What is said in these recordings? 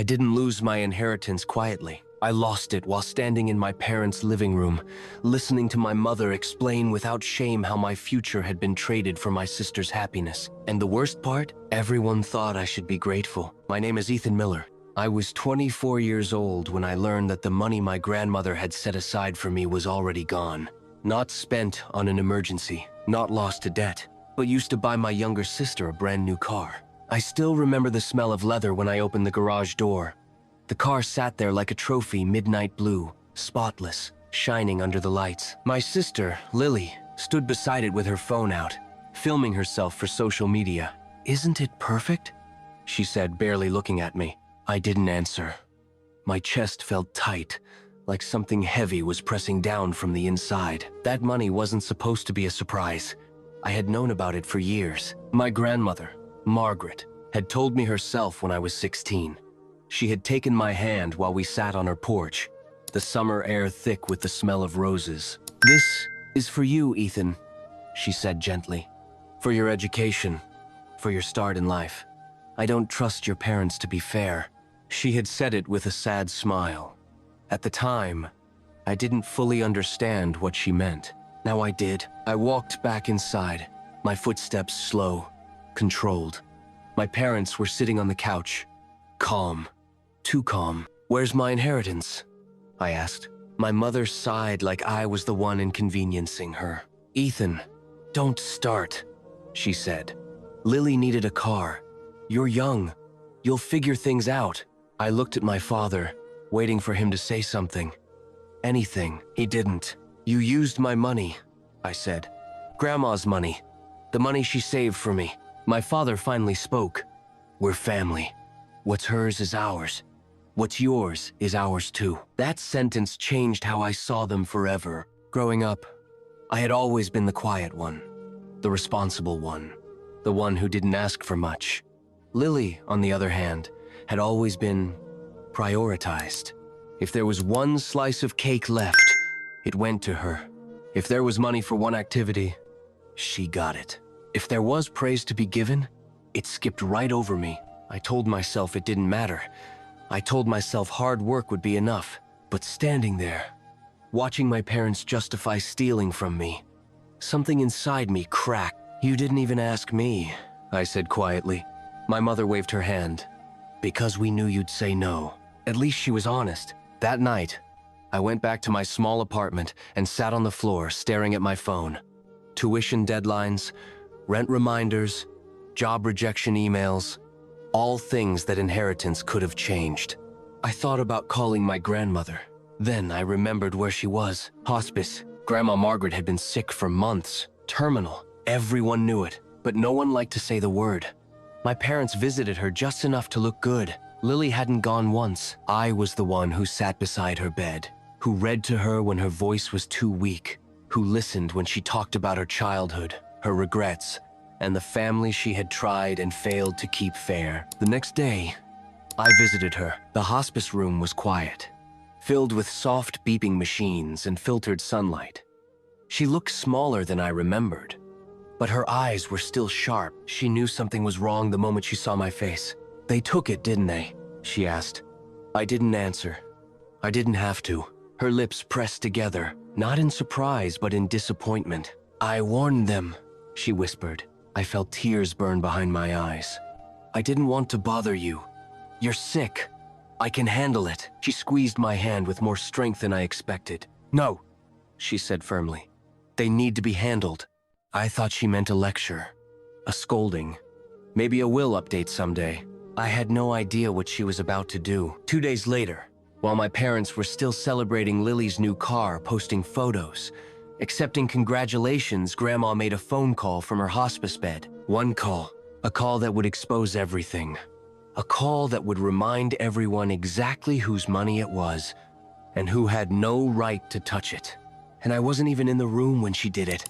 I didn't lose my inheritance quietly. I lost it while standing in my parents' living room, listening to my mother explain without shame how my future had been traded for my sister's happiness. And the worst part? Everyone thought I should be grateful. My name is Ethan Miller. I was 24 years old when I learned that the money my grandmother had set aside for me was already gone. Not spent on an emergency, not lost to debt, but used to buy my younger sister a brand new car. I still remember the smell of leather when I opened the garage door. The car sat there like a trophy, midnight blue, spotless, shining under the lights. My sister, Lily, stood beside it with her phone out, filming herself for social media. "Isn't it perfect?" she said, barely looking at me. I didn't answer. My chest felt tight, like something heavy was pressing down from the inside. That money wasn't supposed to be a surprise. I had known about it for years. My grandmother, Margaret, had told me herself when I was 16. She had taken my hand while we sat on her porch, the summer air thick with the smell of roses. "This is for you, Ethan," she said gently. "For your education, for your start in life. I don't trust your parents to be fair." She had said it with a sad smile. At the time, I didn't fully understand what she meant. Now I did. I walked back inside, my footsteps slow, controlled. My parents were sitting on the couch, calm, too calm. "Where's my inheritance?" I asked. My mother sighed like I was the one inconveniencing her. "Ethan, don't start," she said. "Lily needed a car. You're young. You'll figure things out." I looked at my father, waiting for him to say something. Anything. He didn't. "You used my money," I said. "Grandma's money. The money she saved for me." My father finally spoke. "We're family. What's hers is ours. What's yours is ours too." That sentence changed how I saw them forever. Growing up, I had always been the quiet one, the responsible one, the one who didn't ask for much. Lily, on the other hand, had always been prioritized. If there was one slice of cake left, it went to her. If there was money for one activity, she got it. If there was praise to be given, it skipped right over me. I told myself it didn't matter. I told myself hard work would be enough. But standing there, watching my parents justify stealing from me, something inside me cracked. "You didn't even ask me," I said quietly. My mother waved her hand. "Because we knew you'd say no." At least she was honest. That night, I went back to my small apartment and sat on the floor staring at my phone. Tuition deadlines, rent reminders, job rejection emails, all things that inheritance could have changed. I thought about calling my grandmother. Then I remembered where she was. Hospice. Grandma Margaret had been sick for months. Terminal. Everyone knew it, but no one liked to say the word. My parents visited her just enough to look good. Lily hadn't gone once. I was the one who sat beside her bed, who read to her when her voice was too weak, who listened when she talked about her childhood, her regrets, and the family she had tried and failed to keep fair. The next day, I visited her. The hospice room was quiet, filled with soft beeping machines and filtered sunlight. She looked smaller than I remembered, but her eyes were still sharp. She knew something was wrong the moment she saw my face. "They took it, didn't they?" she asked. I didn't answer. I didn't have to. Her lips pressed together, not in surprise, but in disappointment. "I warned them," she whispered. I felt tears burn behind my eyes. "I didn't want to bother you. You're sick. I can handle it." She squeezed my hand with more strength than I expected. "No," she said firmly. "They need to be handled." I thought she meant a lecture, a scolding, maybe a will update someday. I had no idea what she was about to do. 2 days later, while my parents were still celebrating Lily's new car, posting photos, accepting congratulations, Grandma made a phone call from her hospice bed. One call, a call that would expose everything. A call that would remind everyone exactly whose money it was and who had no right to touch it. And I wasn't even in the room when she did it.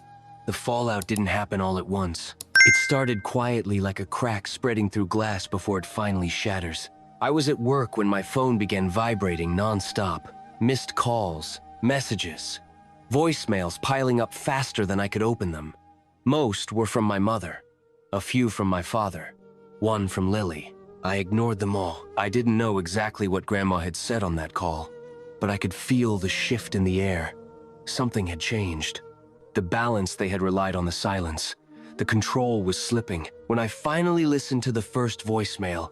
The fallout didn't happen all at once. It started quietly like a crack spreading through glass before it finally shatters. I was at work when my phone began vibrating nonstop. Missed calls, messages, voicemails piling up faster than I could open them. Most were from my mother, a few from my father, one from Lily. I ignored them all. I didn't know exactly what Grandma had said on that call, but I could feel the shift in the air. Something had changed. The balance they had relied on the silence. The control was slipping. When I finally listened to the first voicemail,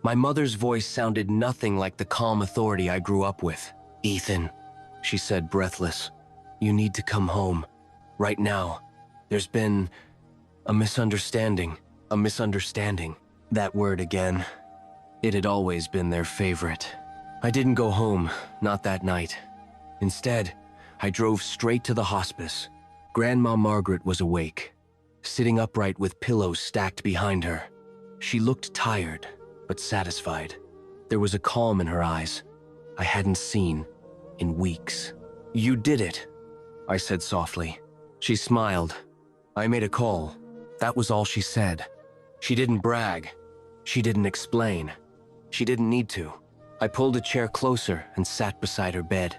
my mother's voice sounded nothing like the calm authority I grew up with. "Ethan," she said, breathless, "you need to come home. Right now. There's been a misunderstanding. A misunderstanding." That word again. It had always been their favorite. I didn't go home, not that night. Instead, I drove straight to the hospice. Grandma Margaret was awake, sitting upright with pillows stacked behind her. She looked tired, but satisfied. There was a calm in her eyes I hadn't seen in weeks. "You did it," I said softly. She smiled. "I made a call." That was all she said. She didn't brag. She didn't explain. She didn't need to. I pulled a chair closer and sat beside her bed.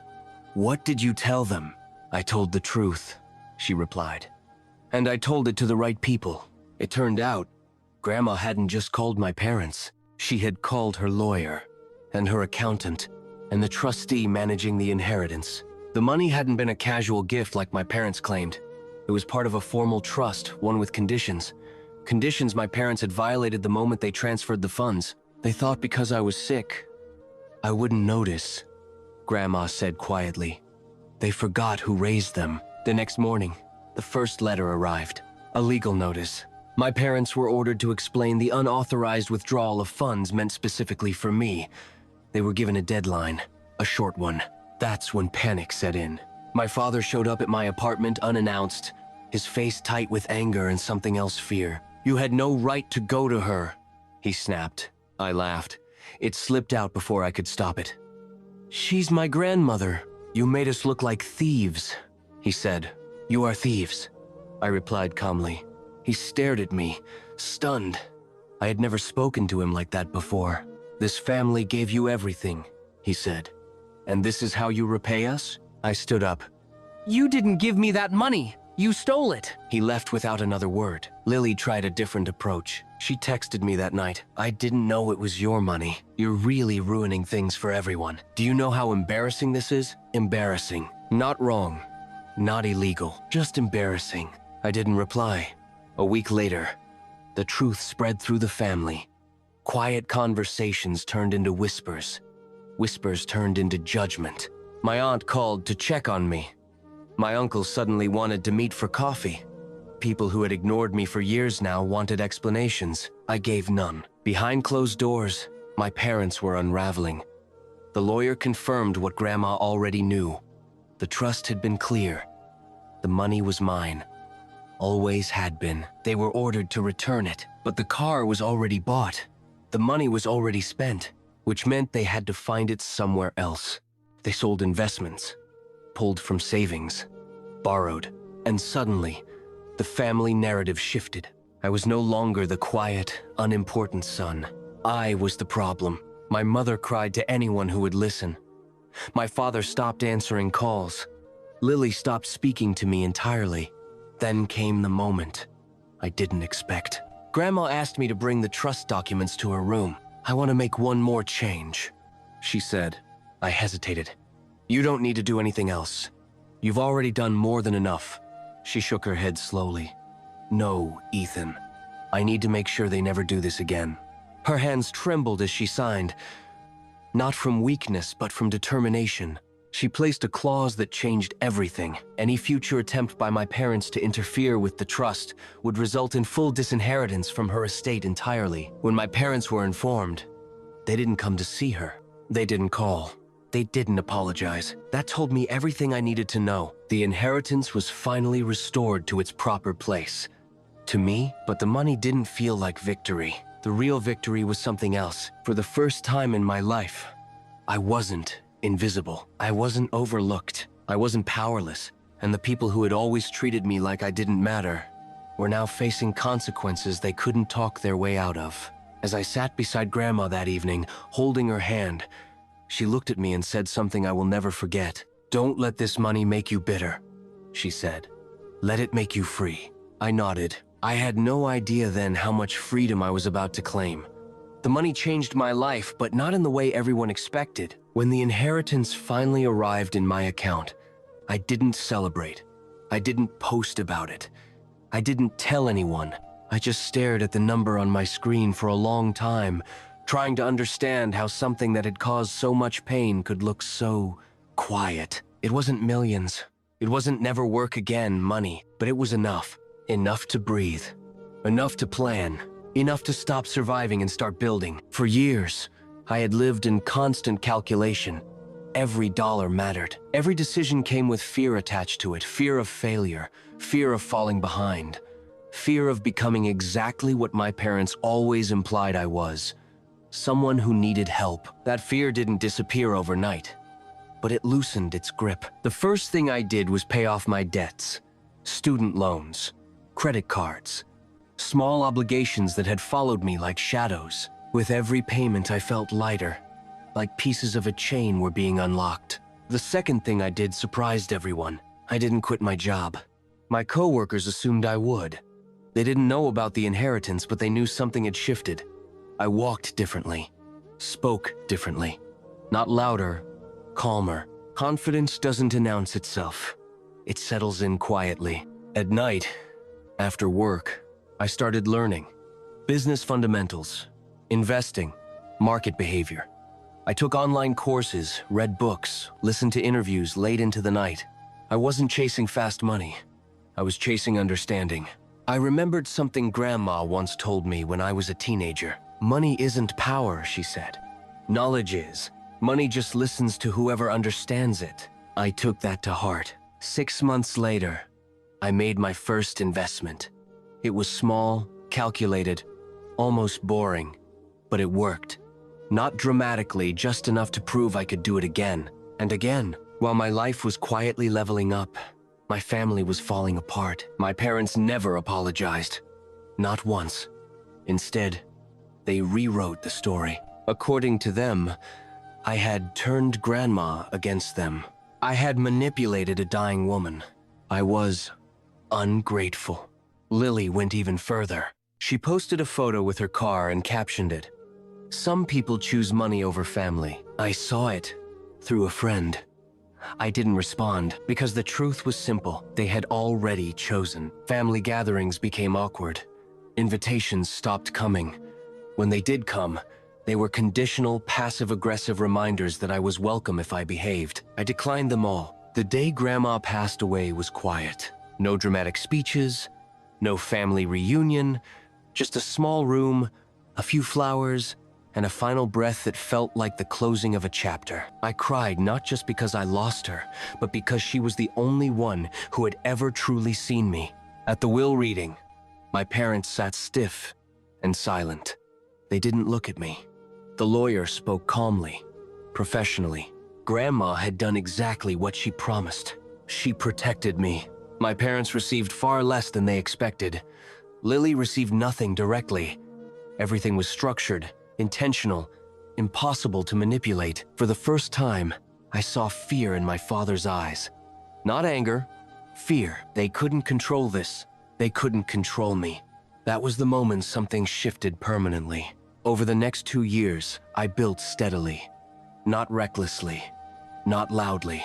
"What did you tell them?" "I told the truth," she replied. "And I told it to the right people." It turned out, Grandma hadn't just called my parents. She had called her lawyer, and her accountant, and the trustee managing the inheritance. The money hadn't been a casual gift like my parents claimed. It was part of a formal trust, one with conditions. Conditions my parents had violated the moment they transferred the funds. They thought because I was sick, I wouldn't notice, Grandma said quietly. They forgot who raised them. The next morning, the first letter arrived. A legal notice. My parents were ordered to explain the unauthorized withdrawal of funds meant specifically for me. They were given a deadline, a short one. That's when panic set in. My father showed up at my apartment unannounced, his face tight with anger and something else, fear. "You had no right to go to her," he snapped. I laughed. It slipped out before I could stop it. "She's my grandmother. You made us look like thieves," he said. "You are thieves," I replied calmly. He stared at me, stunned. I had never spoken to him like that before. "This family gave you everything," he said. "And this is how you repay us?" I stood up. "You didn't give me that money. You stole it." He left without another word. Lily tried a different approach. She texted me that night. "I didn't know it was your money. You're really ruining things for everyone. Do you know how embarrassing this is?" Embarrassing. Not wrong. Not illegal. Just embarrassing. I didn't reply. A week later, the truth spread through the family. Quiet conversations turned into whispers. Whispers turned into judgment. My aunt called to check on me. My uncle suddenly wanted to meet for coffee. People who had ignored me for years now wanted explanations. I gave none. Behind closed doors, my parents were unraveling. The lawyer confirmed what Grandma already knew. The trust had been clear. The money was mine. Always had been. They were ordered to return it, but the car was already bought. The money was already spent, which meant they had to find it somewhere else. They sold investments, pulled from savings, borrowed, and suddenly, the family narrative shifted. I was no longer the quiet, unimportant son. I was the problem. My mother cried to anyone who would listen. My father stopped answering calls. Lily stopped speaking to me entirely. Then came the moment I didn't expect. Grandma asked me to bring the trust documents to her room. "I want to make one more change," she said. I hesitated. "You don't need to do anything else. You've already done more than enough." She shook her head slowly. "No, Ethan. I need to make sure they never do this again." Her hands trembled as she signed. Not from weakness, but from determination. She placed a clause that changed everything. Any future attempt by my parents to interfere with the trust would result in full disinheritance from her estate entirely. When my parents were informed, they didn't come to see her. They didn't call. They didn't apologize. That told me everything I needed to know. The inheritance was finally restored to its proper place. To me, but the money didn't feel like victory. The real victory was something else. For the first time in my life, I wasn't invisible. I wasn't overlooked. I wasn't powerless. And the people who had always treated me like I didn't matter were now facing consequences they couldn't talk their way out of. As I sat beside Grandma that evening, holding her hand, she looked at me and said something I will never forget. "Don't let this money make you bitter," she said. "Let it make you free." I nodded. I had no idea then how much freedom I was about to claim. The money changed my life, but not in the way everyone expected. When the inheritance finally arrived in my account, I didn't celebrate. I didn't post about it. I didn't tell anyone. I just stared at the number on my screen for a long time, trying to understand how something that had caused so much pain could look so quiet. It wasn't millions. It wasn't never work again money, but it was enough. Enough to breathe. Enough to plan. Enough to stop surviving and start building. For years, I had lived in constant calculation. Every dollar mattered. Every decision came with fear attached to it. Fear of failure. Fear of falling behind. Fear of becoming exactly what my parents always implied I was. Someone who needed help. That fear didn't disappear overnight, but it loosened its grip. The first thing I did was pay off my debts. Student loans, credit cards, small obligations that had followed me like shadows. With every payment, I felt lighter, like pieces of a chain were being unlocked. The second thing I did surprised everyone. I didn't quit my job. My coworkers assumed I would. They didn't know about the inheritance, but they knew something had shifted. I walked differently, spoke differently. Not louder, calmer. Confidence doesn't announce itself. It settles in quietly. At night, after work, I started learning. Business fundamentals, investing, market behavior. I took online courses, read books, listened to interviews late into the night. I wasn't chasing fast money. I was chasing understanding. I remembered something Grandma once told me when I was a teenager. Money isn't power, she said. Knowledge is. Money just listens to whoever understands it. I took that to heart. 6 months later, I made my first investment. It was small, calculated, almost boring, but it worked. Not dramatically, just enough to prove I could do it again and again. While my life was quietly leveling up, my family was falling apart. My parents never apologized. Not once. Instead, they rewrote the story. According to them, I had turned Grandma against them. I had manipulated a dying woman. I was ungrateful. Lily went even further. She posted a photo with her car and captioned it, "Some people choose money over family." I saw it through a friend. I didn't respond because the truth was simple. They had already chosen. Family gatherings became awkward. Invitations stopped coming. When they did come, they were conditional, passive-aggressive reminders that I was welcome if I behaved. I declined them all. The day Grandma passed away was quiet. No dramatic speeches, no family reunion, just a small room, a few flowers, and a final breath that felt like the closing of a chapter. I cried not just because I lost her, but because she was the only one who had ever truly seen me. At the will reading, my parents sat stiff and silent. They didn't look at me. The lawyer spoke calmly, professionally. Grandma had done exactly what she promised. She protected me. My parents received far less than they expected. Lily received nothing directly. Everything was structured, intentional, impossible to manipulate. For the first time, I saw fear in my father's eyes. Not anger, fear. They couldn't control this. They couldn't control me. That was the moment something shifted permanently. Over the next 2 years, I built steadily. Not recklessly, not loudly.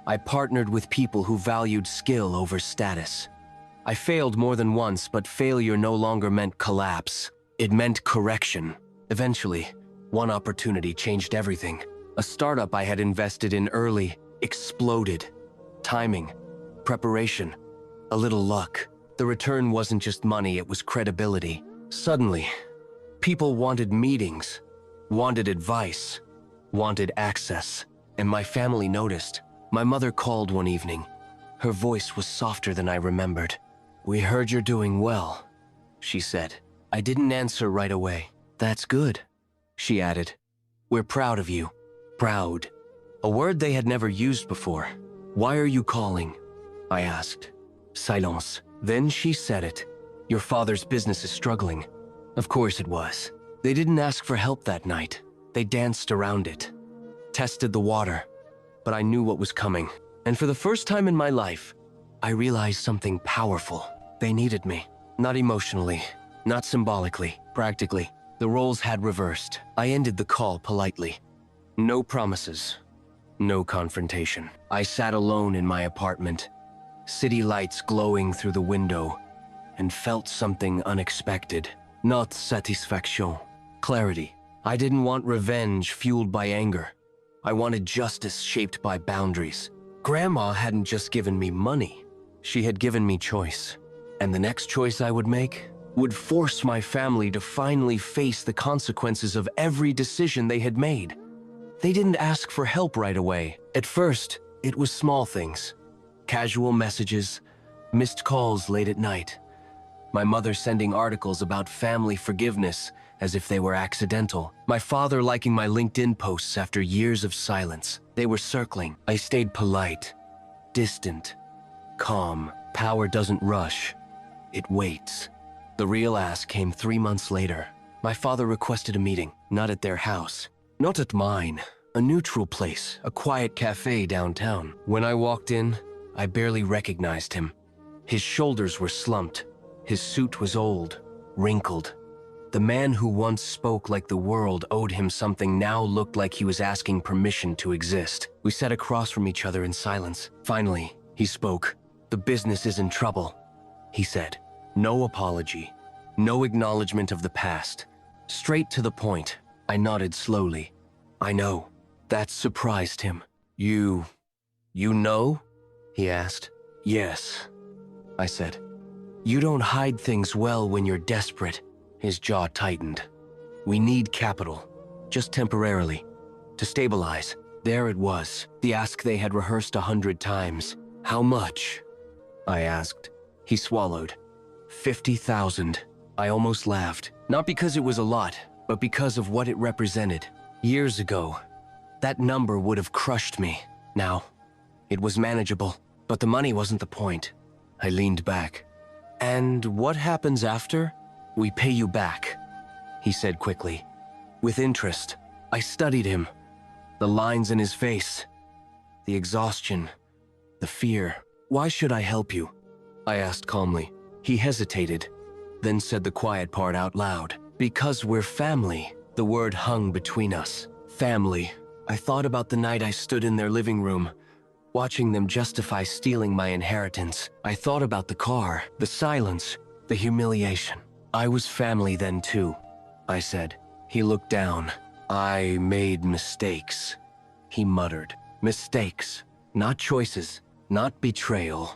I partnered with people who valued skill over status. I failed more than once, but failure no longer meant collapse. It meant correction. Eventually, one opportunity changed everything. A startup I had invested in early exploded. Timing, preparation, a little luck. The return wasn't just money, it was credibility. Suddenly, people wanted meetings, wanted advice, wanted access, and my family noticed. My mother called one evening. Her voice was softer than I remembered. "We heard you're doing well," she said. I didn't answer right away. "That's good," she added. "We're proud of you." Proud. A word they had never used before. "Why are you calling?" I asked. Silence. Then she said it. "Your father's business is struggling." Of course it was. They didn't ask for help that night. They danced around it. Tested the water. But I knew what was coming. And for the first time in my life, I realized something powerful. They needed me. Not emotionally, not symbolically, practically. The roles had reversed. I ended the call politely. No promises. No confrontation. I sat alone in my apartment, city lights glowing through the window, and felt something unexpected. Not satisfaction. Clarity. I didn't want revenge fueled by anger. I wanted justice shaped by boundaries. Grandma hadn't just given me money. She had given me choice. And the next choice I would make would force my family to finally face the consequences of every decision they had made. They didn't ask for help right away. At first, it was small things. Casual messages, missed calls late at night. My mother sending articles about family forgiveness as if they were accidental. My father liking my LinkedIn posts after years of silence. They were circling. I stayed polite, distant, calm. Power doesn't rush. It waits. The real ask came 3 months later. My father requested a meeting, not at their house, not at mine, a neutral place, a quiet cafe downtown. When I walked in, I barely recognized him. His shoulders were slumped. His suit was old, wrinkled. The man who once spoke like the world owed him something now looked like he was asking permission to exist. We sat across from each other in silence. Finally, he spoke. "The business is in trouble," he said. No apology, no acknowledgement of the past. Straight to the point. I nodded slowly. "I know." That surprised him. You know?" he asked. "Yes," I said. "You don't hide things well when you're desperate." His jaw tightened. "We need capital, just temporarily, to stabilize." There it was, the ask they had rehearsed 100 times. "How much?" I asked. He swallowed. 50,000. I almost laughed, not because it was a lot, but because of what it represented. Years ago, that number would have crushed me. Now, it was manageable, but the money wasn't the point. I leaned back. "And what happens after?" "We pay you back," he said quickly. With interest, I studied him. The lines in his face, the exhaustion, the fear. "Why should I help you?" I asked calmly. He hesitated, then said the quiet part out loud. "Because we're family." The word hung between us. Family. I thought about the night I stood in their living room, watching them justify stealing my inheritance. I thought about the car, the silence, the humiliation. "I was family then too," I said. He looked down. "I made mistakes," he muttered. "Mistakes, not choices, not betrayal.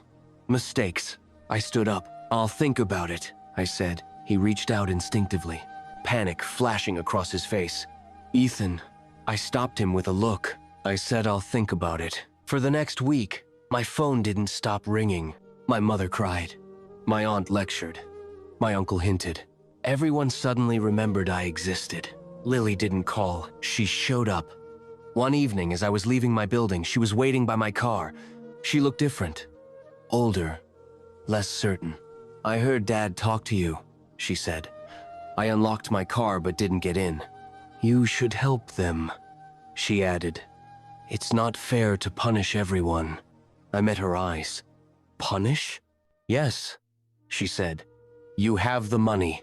Mistakes." I stood up. "I'll think about it," I said. He reached out instinctively, panic flashing across his face. "Ethan," I stopped him with a look. I said I'll think about it. For the next week, my phone didn't stop ringing. My mother cried. My aunt lectured. My uncle hinted. Everyone suddenly remembered I existed. Lily didn't call. She showed up. One evening, as I was leaving my building, she was waiting by my car. She looked different. Older. Less certain. "I heard Dad talk to you," she said. I unlocked my car but didn't get in. "You should help them," she added. "It's not fair to punish everyone." I met her eyes. "Punish?" "Yes," she said. "You have the money.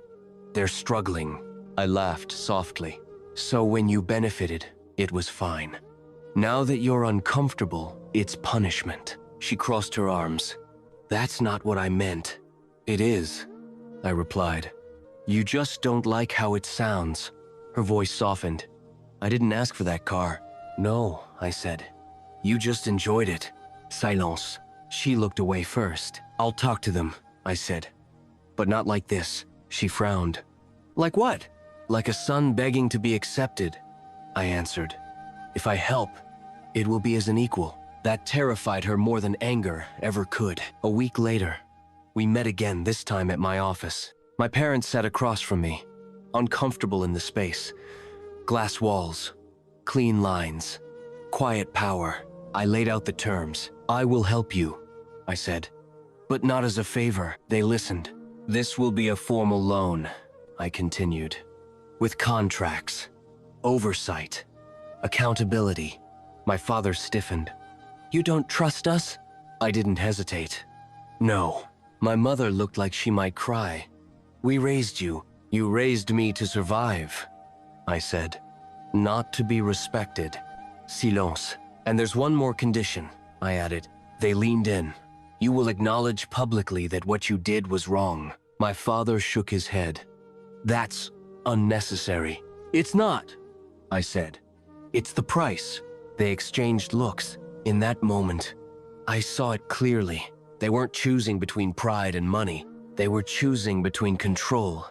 They're struggling." I laughed softly. "So when you benefited, it was fine. Now that you're uncomfortable, it's punishment." She crossed her arms. "That's not what I meant." "It is," I replied. "You just don't like how it sounds." Her voice softened. "I didn't ask for that car." "No," I said. "You just enjoyed it." Silence. She looked away first. "I'll talk to them," I said. "But not like this." She frowned. "Like what?" "Like a son begging to be accepted," I answered. "If I help, it will be as an equal." That terrified her more than anger ever could. A week later, we met again, this time at my office. My parents sat across from me, uncomfortable in the space. Glass walls, clean lines, quiet power. I laid out the terms. "I will help you," I said, "but not as a favor." They listened. "This will be a formal loan," I continued, "with contracts, oversight, accountability." My father stiffened. "You don't trust us?" I didn't hesitate. "No." My mother looked like she might cry. "We raised you. You raised me to survive, I said, not to be respected. Silence. And there's one more condition, I added. They leaned in. You will acknowledge publicly that what you did was wrong. My father shook his head. That's unnecessary. It's not, I said. It's the price. They exchanged looks. In that moment, I saw it clearly. They weren't choosing between pride and money. They were choosing between control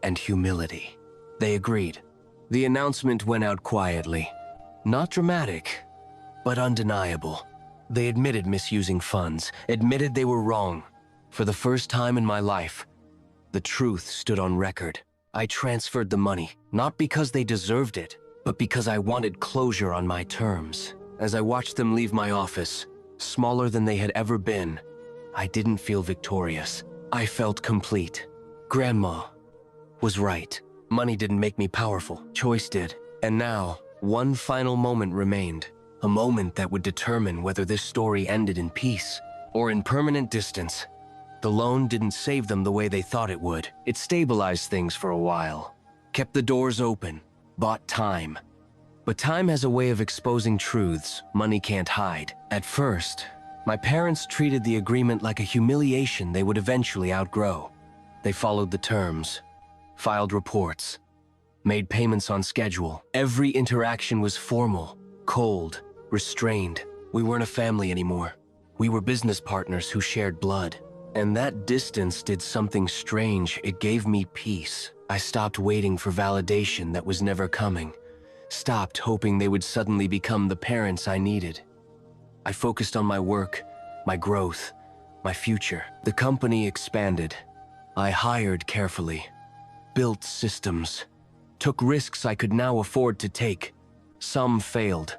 and humility. They agreed. The announcement went out quietly. Not dramatic, but undeniable. They admitted misusing funds, admitted they were wrong. For the first time in my life, the truth stood on record. I transferred the money, not because they deserved it, but because I wanted closure on my terms. As I watched them leave my office, smaller than they had ever been, I didn't feel victorious. I felt complete. Grandma was right. Money didn't make me powerful. Choice did. And now, one final moment remained. A moment that would determine whether this story ended in peace or in permanent distance. The loan didn't save them the way they thought it would. It stabilized things for a while, kept the doors open, bought time. But time has a way of exposing truths money can't hide. At first, my parents treated the agreement like a humiliation they would eventually outgrow. They followed the terms, filed reports, made payments on schedule. Every interaction was formal, cold, restrained. We weren't a family anymore. We were business partners who shared blood. And that distance did something strange. It gave me peace. I stopped waiting for validation that was never coming. Stopped hoping they would suddenly become the parents I needed. I focused on my work, my growth, my future. The company expanded. I hired carefully, built systems, took risks I could now afford to take. Some failed,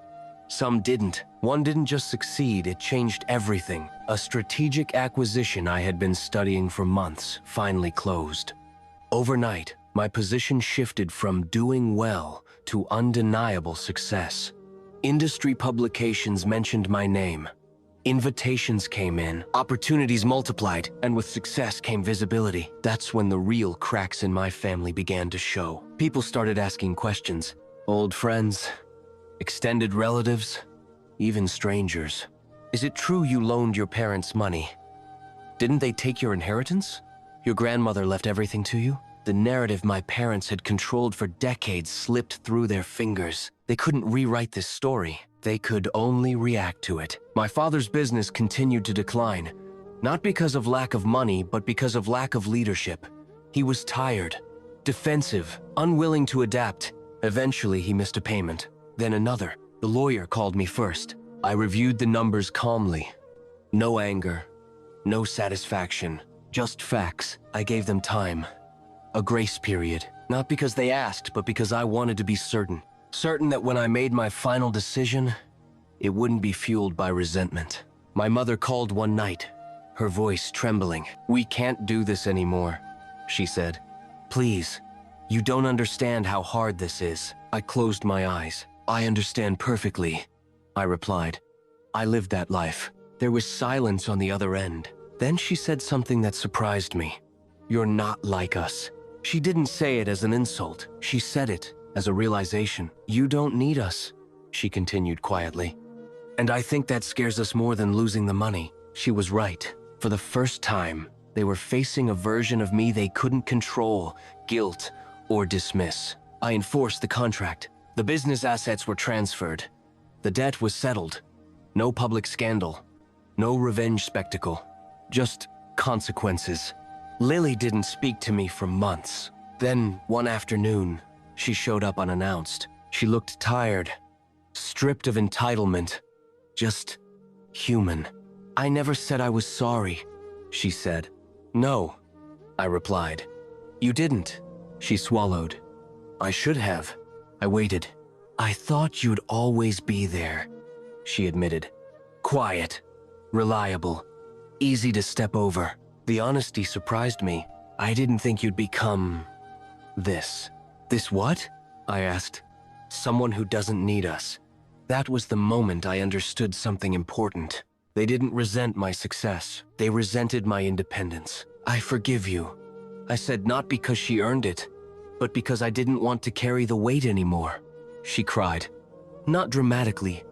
some didn't. One didn't just succeed, it changed everything. A strategic acquisition I had been studying for months finally closed. Overnight, my position shifted from doing well to undeniable success. Industry publications mentioned my name. Invitations came in, opportunities multiplied, and with success came visibility. That's when the real cracks in my family began to show. People started asking questions. Old friends, extended relatives, even strangers. Is it true you loaned your parents money? Didn't they take your inheritance? Your grandmother left everything to you? The narrative my parents had controlled for decades slipped through their fingers. They couldn't rewrite this story. They could only react to it. My father's business continued to decline, not because of lack of money, but because of lack of leadership. He was tired, defensive, unwilling to adapt. Eventually, he missed a payment, then another. The lawyer called me first. I reviewed the numbers calmly. No anger, no satisfaction, just facts. I gave them time, a grace period. Not because they asked, but because I wanted to be certain. Certain that when I made my final decision, it wouldn't be fueled by resentment. My mother called one night, her voice trembling. "We can't do this anymore," she said. "Please, you don't understand how hard this is." I closed my eyes. "I understand perfectly," I replied. I lived that life. There was silence on the other end. Then she said something that surprised me. "You're not like us." She didn't say it as an insult. She said it as a realization. "You don't need us," she continued quietly. "And I think that scares us more than losing the money." She was right. For the first time, they were facing a version of me they couldn't control, guilt, or dismiss. I enforced the contract. The business assets were transferred. The debt was settled. No public scandal. No revenge spectacle. Just consequences. Lily didn't speak to me for months. Then, one afternoon, she showed up unannounced. She looked tired, stripped of entitlement, just human. "I never said I was sorry," she said. "No," I replied. "You didn't," she swallowed. "I should have." I waited. "I thought you'd always be there," she admitted. "Quiet, reliable, easy to step over." The honesty surprised me. "I didn't think you'd become this." "This what?" I asked. "Someone who doesn't need us." That was the moment I understood something important. They didn't resent my success. They resented my independence. "I forgive you," I said, not because she earned it, but because I didn't want to carry the weight anymore. She cried. Not dramatically,